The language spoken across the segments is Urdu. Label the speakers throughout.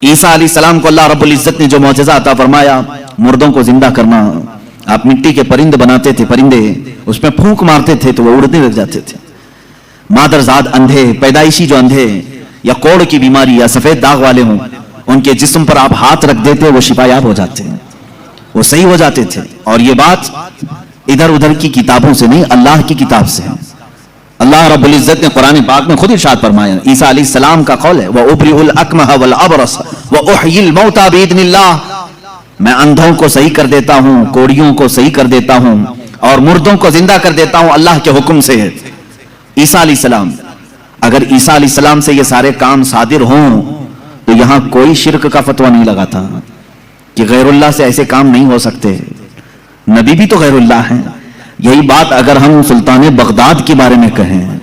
Speaker 1: عیسیٰ علیہ السلام کو اللہ رب العزت نے جو معجزہ عطا فرمایا، مردوں کو زندہ کرنا. آپ مٹی کے پرند بناتے تھے، پرندے اس میں پھونک مارتے تھے تو وہ اڑنے لگ جاتے تھے. مادرزاد اندھے، پیدائشی جو اندھے یا کوڑ کی بیماری یا سفید داغ والے ہوں، ان کے جسم پر آپ ہاتھ رکھ دیتے وہ شفا یاب ہو جاتے ہیں، وہ صحیح ہو جاتے تھے. اور یہ بات ادھر ادھر کی کتابوں سے نہیں، اللہ کی کتاب سے ہے. اللہ رب العزت نے قرآن پاک میں خود ارشاد فرمایا، عیسیٰ علیہ السلام کا قول ہے وَأُبْرِئُ الْأَكْمَحَ وَالْأَبْرَصَ وَأُحْيِي الْمَوْتَى بِإِذْنِ اللَّهِ، میں اندھوں کو صحیح کر دیتا ہوں، کوڑیوں کو صحیح کر دیتا ہوں، اور مردوں کو زندہ کر دیتا ہوں اللہ کے حکم سے. عیسیٰ علیہ السلام، اگر عیسیٰ علیہ السلام سے یہ سارے کام صادر ہوں تو یہاں کوئی شرک کا فتویٰ نہیں لگا تھا کہ غیر اللہ سے ایسے کام نہیں ہو سکتے. نبی بھی تو غیر اللہ ہیں. یہی بات اگر ہم سلطان بغداد کے بارے میں کہیں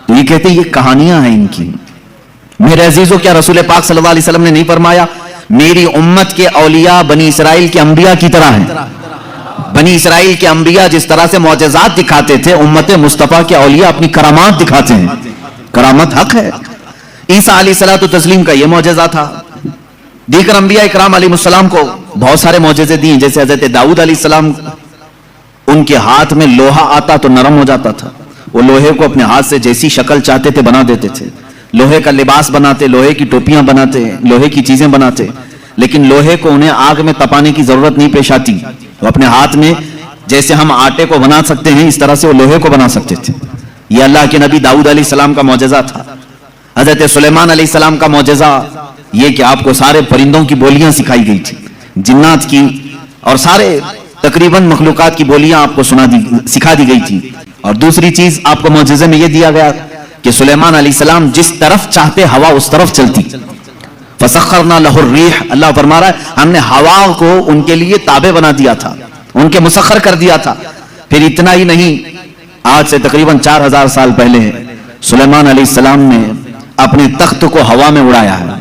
Speaker 1: تو یہ کہتے ہیں یہ کہانیاں ہیں ان کی. میرے عزیزوں، کیا رسول پاک صلی اللہ علیہ وسلم نے نہیں فرمایا میری امت کے اولیاء بنی اسرائیل کے انبیاء کی طرح ہیں؟ بنی اسرائیل کے انبیاء جس طرح سے معجزات دکھاتے تھے، امت مصطفیٰ کے اولیاء اپنی کرامات دکھاتے ہیں. کرامت حق ہے. عیسیٰ علیہ الصلوۃ والتسلیم کا یہ معجزہ تھا. دیگر انبیاء اکرام علیہ السلام کو بہت سارے معجزے دیے، جیسے حضرت داؤد علیہ السلام، ان کے ہاتھ میں لوہا آتا تو نرم ہو جاتا تھا. وہ لوہے کو اپنے ہاتھ سے جیسی شکل چاہتے تھے بنا دیتے تھے. لوہے کا لباس بناتے، لوہے کی ٹوپیاں بناتے، لوہے کی چیزیں بناتے. لیکن لوہے کو انہیں آگ میں تپانے کی ضرورت نہیں پیش آتی. وہ اپنے ہاتھ میں جیسے ہم آٹے کو بنا سکتے ہیں اس طرح سے وہ لوہے کو بنا سکتے تھے. یہ اللہ کے نبی داؤد علیہ السلام کا معجزہ تھا. حضرت سلیمان علیہ السلام کا معجزہ یہ کہ آپ کو سارے پرندوں کی بولیاں سکھائی گئی تھی، جنات کی اور سارے تقریباً مخلوقات کی بولیاں آپ کو سکھا دی گئی تھی. اور دوسری چیز آپ کو معجزے میں یہ دیا گیا کہ سلیمان علیہ السلام جس طرف چاہتے ہوا اس طرف چلتی. فسخرنا لہ الریح، اللہ فرما رہا ہے ہم نے ہوا کو ان کے لیے تابع بنا دیا تھا، ان کے مسخر کر دیا تھا. پھر اتنا ہی نہیں، آج سے تقریباً 4000 سال پہلے سلیمان علیہ السلام نے اپنے تخت کو ہوا میں اڑایا ہے.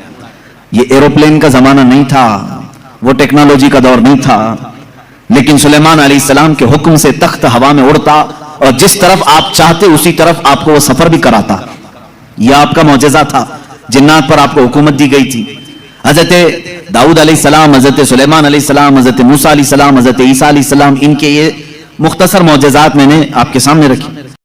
Speaker 1: یہ ایروپلین کا زمانہ نہیں تھا، وہ ٹیکنالوجی کا دور نہیں تھا، لیکن سلیمان علیہ السلام کے حکم سے تخت ہوا میں اڑتا اور جس طرف آپ چاہتے اسی طرف آپ کو وہ سفر بھی کراتا. یہ آپ کا معجزہ تھا. جنات پر آپ کو حکومت دی گئی تھی. حضرت داؤد علیہ السلام، حضرت سلیمان علیہ السلام، حضرت موسیٰ علیہ السلام، حضرت عیسیٰ علیہ السلام، ان کے یہ مختصر معجزات میں نے آپ کے سامنے رکھی.